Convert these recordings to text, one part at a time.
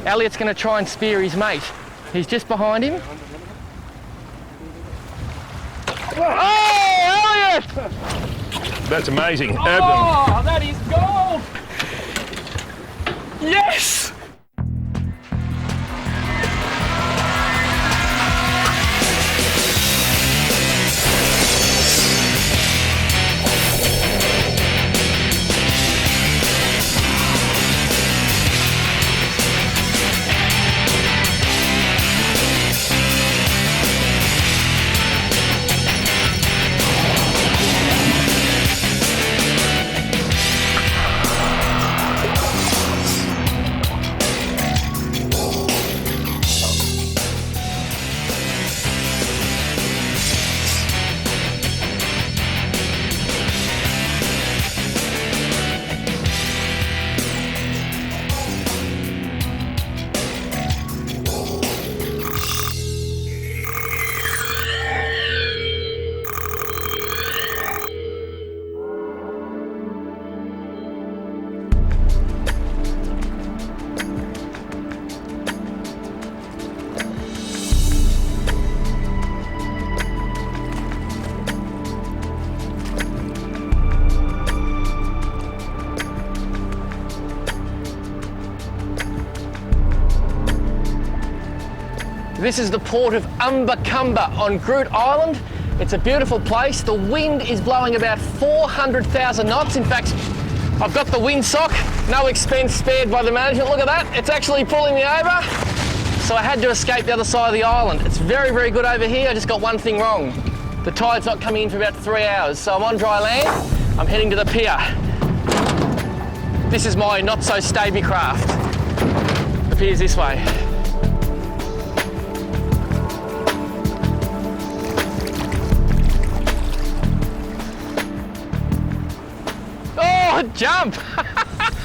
Elliot's going to try and spear his mate. He's just behind him. Oh, Elliot! That's amazing. Oh, that is gold! Yes! This is the port of Umbacumba on Groote Eylandt. It's a beautiful place. The wind is blowing about 400,000 knots. In fact, I've got the windsock, no expense spared by the management. Look at that, it's actually pulling me over. So I had to escape the other side of the island. It's very, very good over here. I just got one thing wrong. The tide's not coming in for about 3 hours. So I'm on dry land, I'm heading to the pier. This is my not so stable craft. The pier's this way. Jump!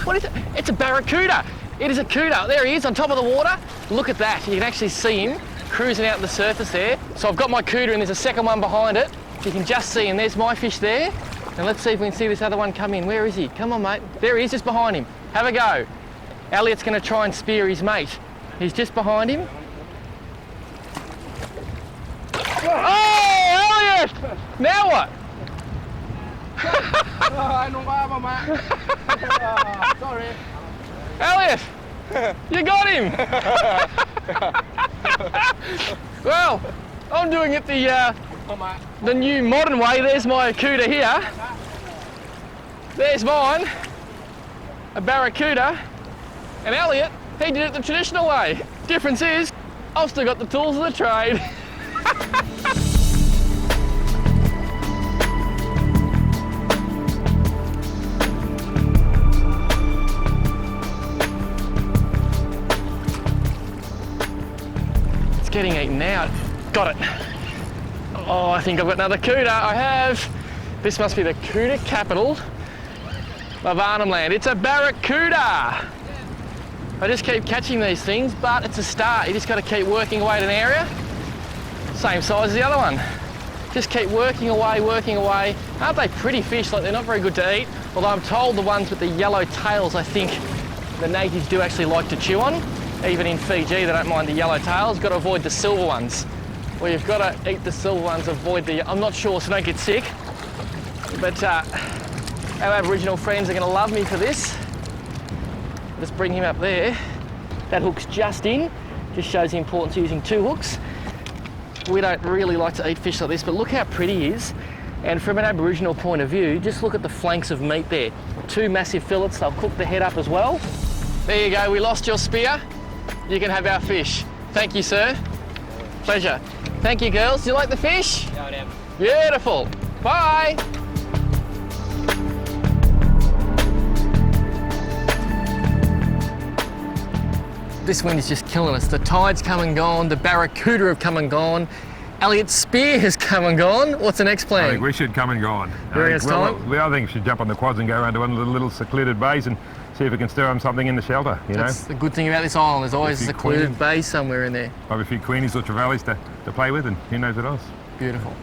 What is it? It's a barracuda. It is a cuda. There he is on top of the water. Look at that. You can actually see him cruising out on the surface there. So I've got my cuda and there's a second one behind it. You can just see him. There's my fish there. And let's see if we can see this other one come in. Where is he? Come on, mate. There he is, just behind him. Have a go. Elliot's going to try and spear his mate. He's just behind him. Oh, Elliot! Now what? Sorry. Elliot, you got him. Well, I'm doing it the new modern way. There's my cuda here. There's mine, a barracuda. And Elliot, he did it the traditional way. Difference is, I've still got the tools of the trade. Getting eaten out. Got it. Oh, I think I've got another cuda. I have. This must be the cuda capital of Arnhem Land. It's a barracuda. I just keep catching these things, but it's a start. You just got to keep working away at an area. Same size as the other one. Just keep working away, working away. Aren't they pretty fish? Like, they're not very good to eat. Although I'm told the ones with the yellow tails, I think the natives do actually like to chew on. Even in Fiji, they don't mind the yellow tails. Got to avoid the silver ones. Well, you've got to eat the silver ones, avoid the... I'm not sure, so don't get sick. But our Aboriginal friends are going to love me for this. Let's bring him up there. That hook's just in. Just shows the importance of using 2 hooks. We don't really like to eat fish like this, but look how pretty he is. And from an Aboriginal point of view, just look at the flanks of meat there. 2 massive fillets. They'll cook the head up as well. There you go. We lost your spear. You can have our fish. Thank you, sir. Pleasure. Thank you, girls. Do you like the fish? Yeah, I am. Beautiful. Bye. This wind is just killing us. The tide's come and gone. The barracuda have come and gone. Elliot's spear has come and gone. What's the next plan? I think we should come and go on. Very nice time. The other thing, we should jump on the quads and go around to one of the little secluded bays and see if we can stir on something in the shelter, you know? That's the good thing about this island. There's always a secluded bay somewhere in there. Maybe a few queenies or trevallies to play with, and who knows what else. Beautiful.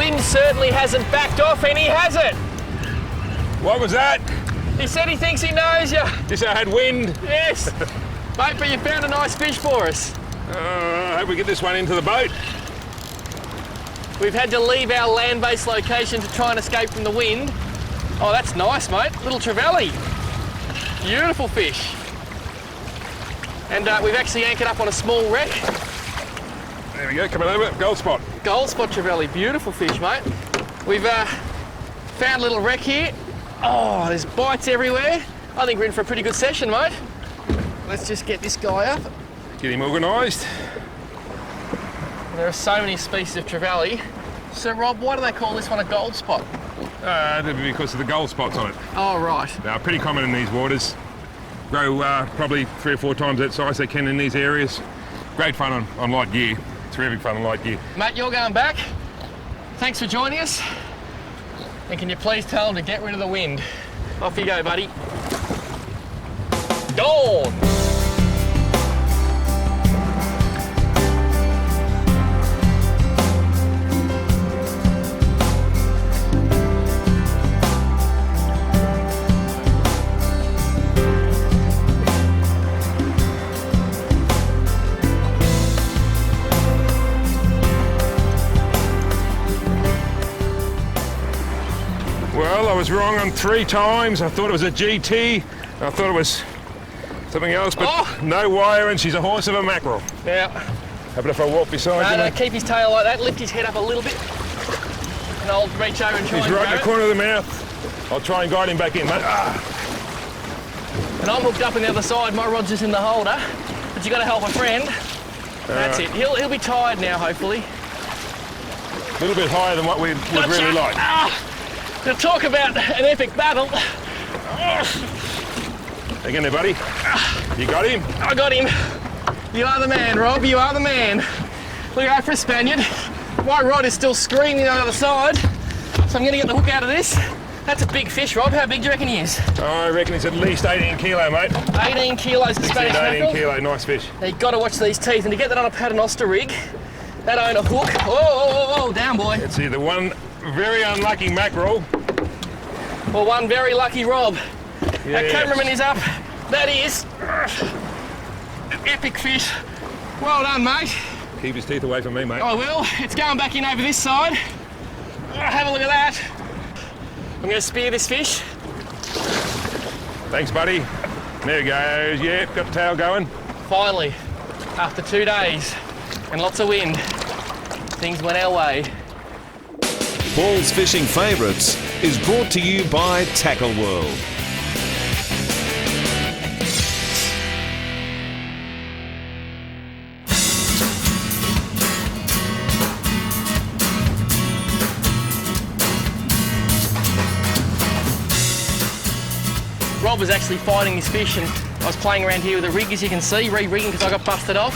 wind certainly hasn't backed off, and he has it. What was that? He said he thinks he knows you. Just I had wind. Yes. Mate, but you found a nice fish for us. I hope we get this one into the boat. We've had to leave our land-based location to try and escape from the wind. Oh, that's nice, mate. Little trevally. Beautiful fish. And we've actually anchored up on a small wreck. There we go, coming over, gold spot. Gold spot trevally, beautiful fish, mate. We've found a little wreck here. Oh, there's bites everywhere. I think we're in for a pretty good session, mate. Let's just get this guy up. Get him organised. There are so many species of trevally. So, Rob, why do they call this one a gold spot? That'd be because of the gold spots on it. Oh, right. Now, pretty common in these waters. Grow probably 3 or 4 times that size they can in these areas. Great fun on light gear. Terrific fun on light gear. Mate, you're going back. Thanks for joining us. And can you please tell them to get rid of the wind? Off you go, buddy. Gone! Well, I was wrong on 3 times. I thought it was a GT. I thought it was something else, but no wire, and she's a horse of a mackerel. Yeah. How about if I walk beside you? No, keep his tail like that, lift his head up a little bit, and I'll reach over and try He's and right in grab the it. corner of the mouth. I'll try and guide him back in, mate. And I'm hooked up on the other side, my rod's just in the holder, but you got to help a friend. That's it. He'll be tired now, hopefully. A little bit higher than what we would really like. To talk about an epic battle. Hang in there, buddy. You got him? I got him. You are the man, Rob. You are the man. Look out for a Spaniard. My rod is still screaming on the other side, so I'm going to get the hook out of this. That's a big fish, Rob. How big do you reckon he is? I reckon he's at least 18 kilo, mate. 18 kilos of Spanish 18 mackerel. kilo, nice fish. Now you've got to watch these teeth, and to get that on a paternoster rig, that on a hook. Oh, down, boy. It's either one very unlucky mackerel. Or one very lucky Rob. Yeah. Our cameraman is up. That is an epic fish. Well done, mate. Keep his teeth away from me, mate. I will. It's going back in over this side. Have a look at that. I'm going to spear this fish. Thanks, buddy. There he goes. Yep, got the tail going. Finally, after 2 days and lots of wind, things went our way. Paul's Fishing Favourites is brought to you by Tackle World. Rob was actually fighting this fish, and I was playing around here with a rig, as you can see, re-rigging because I got busted off.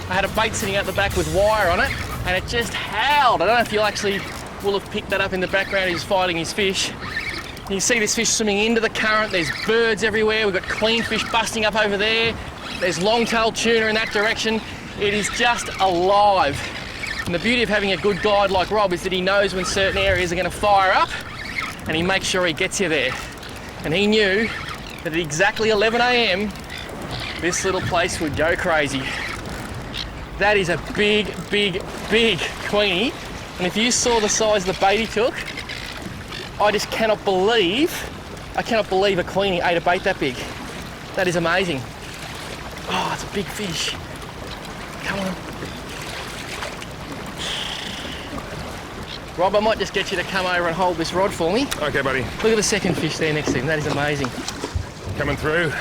I had a bait sitting out the back with wire on it, and it just howled. I don't know if you actually will have picked that up in the background. He was fighting his fish. You see this fish swimming into the current. There's birds everywhere. We've got clean fish busting up over there. There's long-tailed tuna in that direction. It is just alive. And the beauty of having a good guide like Rob is that he knows when certain areas are going to fire up, and he makes sure he gets you there. And he knew that at exactly 11 a.m, this little place would go crazy. That is a big, big, big queenie. And if you saw the size of the bait he took, I just cannot believe a queenie ate a bait that big. That is amazing. Oh, it's a big fish. Come on. Rob, I might just get you to come over and hold this rod for me. Okay, buddy. Look at the second fish there next to him. That is amazing. Coming through.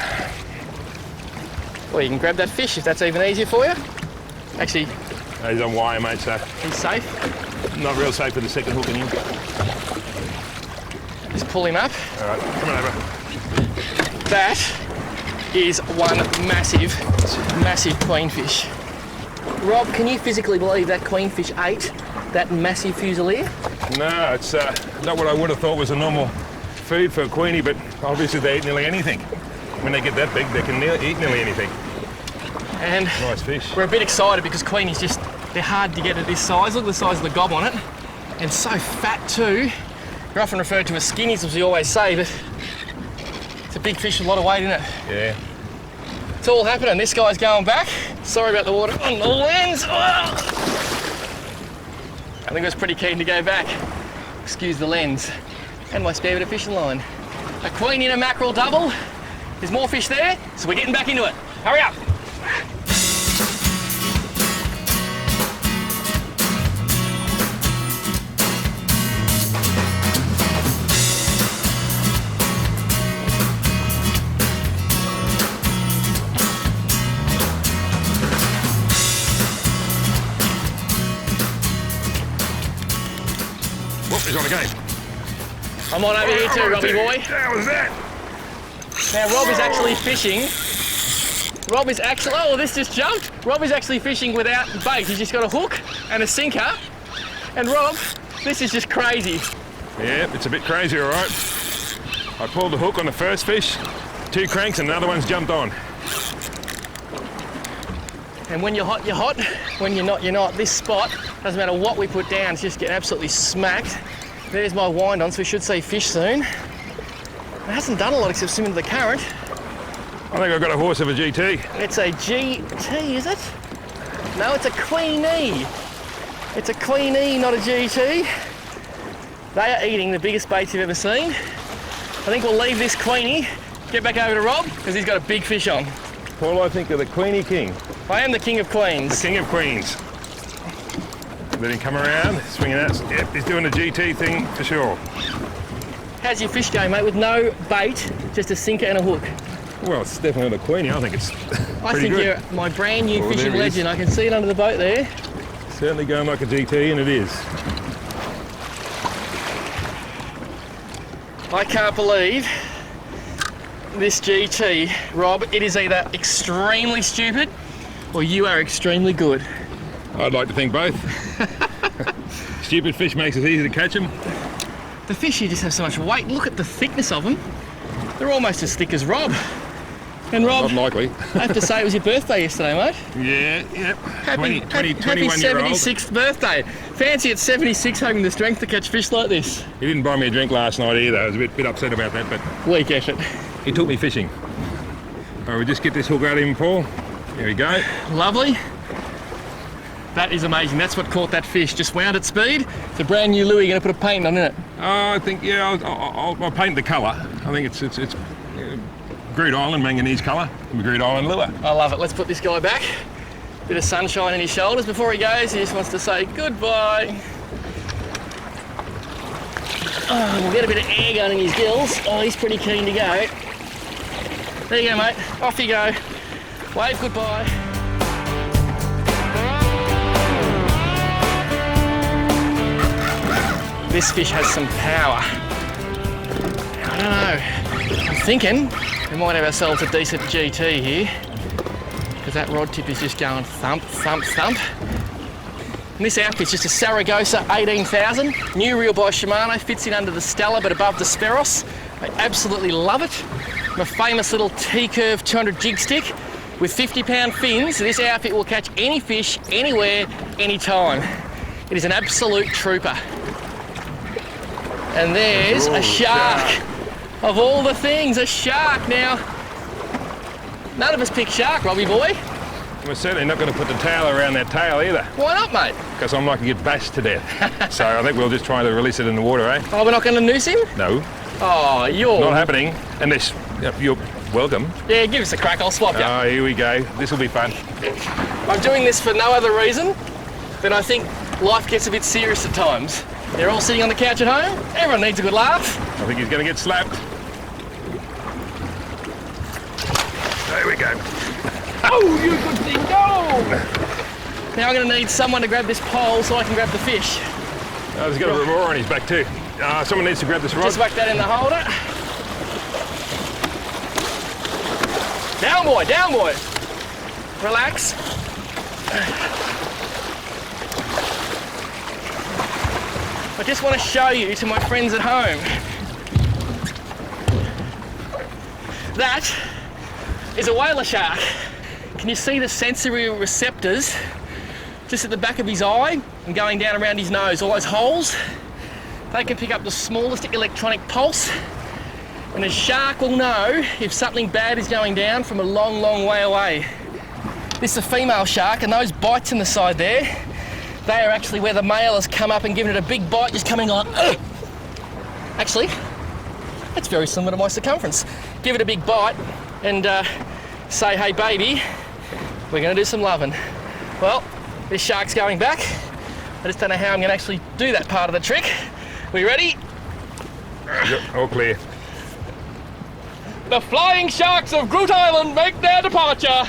Well, you can grab that fish if that's even easier for you. Actually, He's on wire, mate, so he's safe. not real safe with the second hook in him. Just pull him up. All right, coming over. That is one massive, massive queenfish. Rob, can you physically believe that queenfish ate that massive fusilier? No, it's not what I would have thought was a normal food for a queenie, but obviously they eat nearly anything. When they get that big, they can eat nearly anything. And Nice fish. we're a bit excited because queenies they're hard to get at this size. Look at the size of the gob on it. And so fat too. They're often referred to as skinnies, as we always say, but it's a big fish with a lot of weight in it. Yeah. It's all happening. This guy's going back. Sorry about the water on the lens. I think I was pretty keen to go back. Excuse the lens. And my spare bit of fishing line. A queen in a mackerel double. There's more fish there, so we're getting back into it. Hurry up. Whoop, he's on again. I'm on over here too, Robbie boy. How was that? Now Rob is actually fishing. Oh, this just jumped. Rob is actually fishing without bait. He's just got a hook and a sinker. And Rob, this is just crazy. Yeah, it's a bit crazy, all right. I pulled the hook on the first fish, 2 cranks, and another one's jumped on. And when you're hot, you're hot. When you're not, you're not. This spot, doesn't matter what we put down, it's just getting absolutely smacked. There's my wind on, so we should see fish soon. It hasn't done a lot except swim into the current. I think I've got a horse of a GT. It's a GT, is it? No, it's a Queenie. It's a Queenie, not a GT. They are eating the biggest baits you've ever seen. I think we'll leave this Queenie, get back over to Rob, because he's got a big fish on. Paul, I think you're the Queenie King. I am the king of queens. The King of Queens. Let him come around, swinging out. Yep, he's doing the GT thing for sure. How's your fish going, mate? With no bait, just a sinker and a hook. Well, it's definitely the Queenie. I think it's I pretty think good. you're my brand new Oh, fishing there he is. legend. I can see it under the boat there. Certainly going like a GT, and it is. I can't believe this GT, Rob. It is either extremely stupid or you are extremely good. I'd like to think both. Stupid fish makes it easy to catch them. The fish here just have so much weight. Look at the thickness of them. They're almost as thick as Rob. And Rob, Not likely. I have to say it was your birthday yesterday, mate. Yeah, yep. Happy 21-year-old. 76th birthday. Fancy at 76 having the strength to catch fish like this. He didn't buy me a drink last night either. I was a bit upset about that, but Weak effort. he took me fishing. All right, we'll just get this hook out of him, Paul. There we go. Lovely. That is amazing. That's what caught that fish. Just wound at speed. It's a brand new lure. You're going to put a paint on, isn't it? I think, yeah, I'll paint the colour. I think it's Groote Eylandt manganese colour, Groote Eylandt lure. I love it. Let's put this guy back. Bit of sunshine in his shoulders. Before he goes, he just wants to say goodbye. Oh, we'll get a bit of air going in his gills. Oh, he's pretty keen to go. There you go, mate. Off you go. Wave goodbye. This fish has some power. I don't know. I'm thinking we might have ourselves a decent GT here, because that rod tip is just going thump, thump, thump. And this outfit's just a Saragossa 18,000, new reel by Shimano, fits in under the Stella but above the Speros. I absolutely love it. My famous little T-curve 200 jig stick with 50-pound fins. This outfit will catch any fish, anywhere, anytime. It is an absolute trooper. And there's a shark. Of all the things, a shark. Now, none of us pick shark, Robbie boy. We're certainly not going to put the tail around that tail either, Why not, mate? because I'm not going to get bashed to death. So I think we'll just try to release it in the water, eh? Oh, we're not going to noose him? No, Oh, you're... not happening. Unless you're welcome. Yeah, give us a crack, I'll swap you. Oh, here we go. This will be fun. I'm doing this for no other reason than I think life gets a bit serious at times. They're all sitting on the couch at home. Everyone needs a good laugh. I think he's going to get slapped. There we go. Oh, you good thing, go! Now I'm going to need someone to grab this pole so I can grab the fish. Oh, he's got a roar on his back too. Someone needs to grab this rod. Just whack that in the holder. Down, boy, down, boy. Relax. I just want to show you to my friends at home. That is a whaler shark. Can you see the sensory receptors just at the back of his eye? and going down around his nose. All those holes, they can pick up the smallest electronic pulse, and a shark will know if something bad is going down from a long, long way away. This is a female shark, and those bites in the side there, they are actually where the male has come up and given it a big bite, just coming on. Actually, that's very similar to my circumference. Give it a big bite and say, hey baby, we're gonna do some loving. Well, this shark's going back. I just don't know how I'm gonna actually do that part of the trick. We ready? Yep, all clear. The flying sharks of Groote Eylandt make their departure.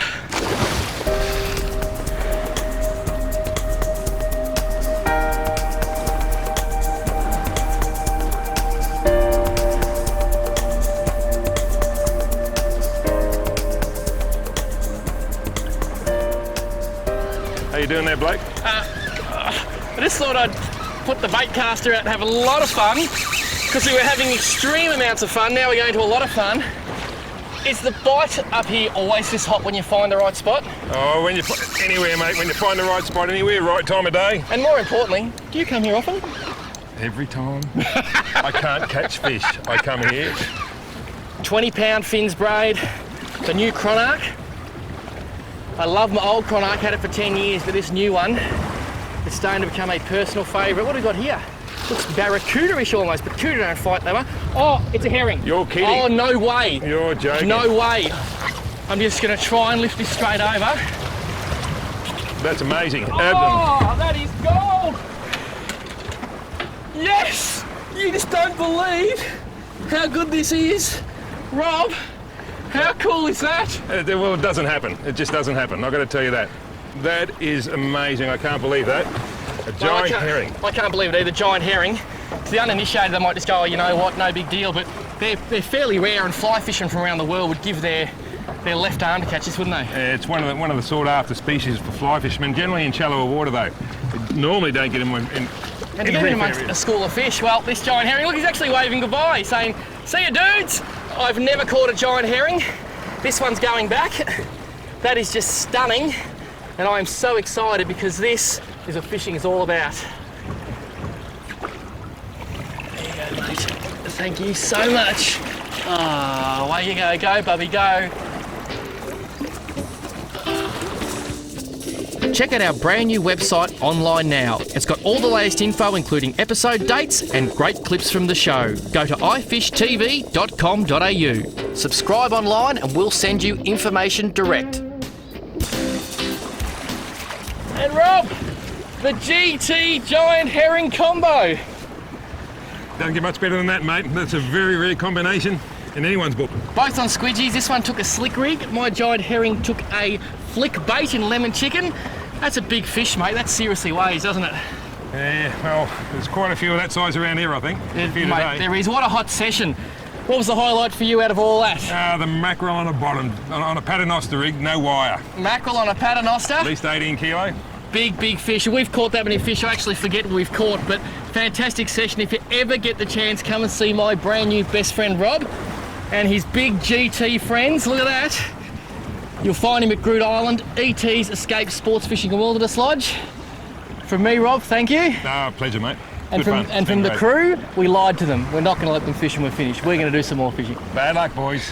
How you doing there, Blake? I just thought I'd put the bait caster out and have a lot of fun, because we were having extreme amounts of fun. Now we're going to a lot of fun. Is the bite up here always this hot when you find the right spot? Oh, when you anywhere, mate. When you find the right spot anywhere, right time of day. And more importantly, do you come here often? Every time. I can't catch fish. I come here. 20-pound fins braid, the new Chronarch. I love my old Chronarch, had it for 10 years, but this new one is starting to become a personal favourite. What have we got here? Looks barracuda-ish almost, but cuda don't fight that one. Oh, it's a herring. You're kidding. Oh, no way. You're joking. No way. I'm just going to try and lift this straight over. That's amazing. Oh, that is gold. Yes. You just don't believe how good this is. Rob, how cool is that? Well, it doesn't happen. It just doesn't happen. I've got to tell you that. That is amazing. I can't believe that. A giant herring. I can't believe it either. Giant herring. To the uninitiated, they might just go, oh, you know what, no big deal. But they're fairly rare, and fly fishing from around the world would give their left arm to catch this, wouldn't they? It's one of the sought after species for fly fishermen. Generally in shallower water, though. You normally don't get them in. And to get him amongst a school of fish, well, this giant herring, look, he's actually waving goodbye, saying, see you dudes. I've never caught a giant herring. This one's going back. That is just stunning. And I am so excited because this is what fishing is all about. There you go, mate. Thank you so much. Oh, away you go. Go, Bubby, go. Check out our brand new website online now. It's got all the latest info, including episode dates and great clips from the show. Go to ifishtv.com.au. Subscribe online and we'll send you information direct. And Rob, the GT giant herring combo. Don't get much better than that, mate. That's a very rare combination in anyone's book. Both on squidgies. This one took a slick rig. My giant herring took a flick bait in lemon chicken. That's a big fish, mate. That seriously weighs, doesn't it? Yeah, well, there's quite a few of that size around here, I think. Mate, there is. What a hot session. What was the highlight for you out of all that? The mackerel on the bottom, on a paternoster rig, no wire. Mackerel on a paternoster? At least 18 kilo. Big, big fish. We've caught that many fish, I actually forget what we've caught, but fantastic session. If you ever get the chance, come and see my brand new best friend Rob and his big GT friends. Look at that. You'll find him at Groote Eylandt, ET's Escape Sports Fishing and Wilderness Lodge. From me, Rob, thank you. Pleasure, mate. And Good fun. from the crew, we lied to them. We're not going to let them fish when we're finished. We're going to do some more fishing. Bad luck, boys.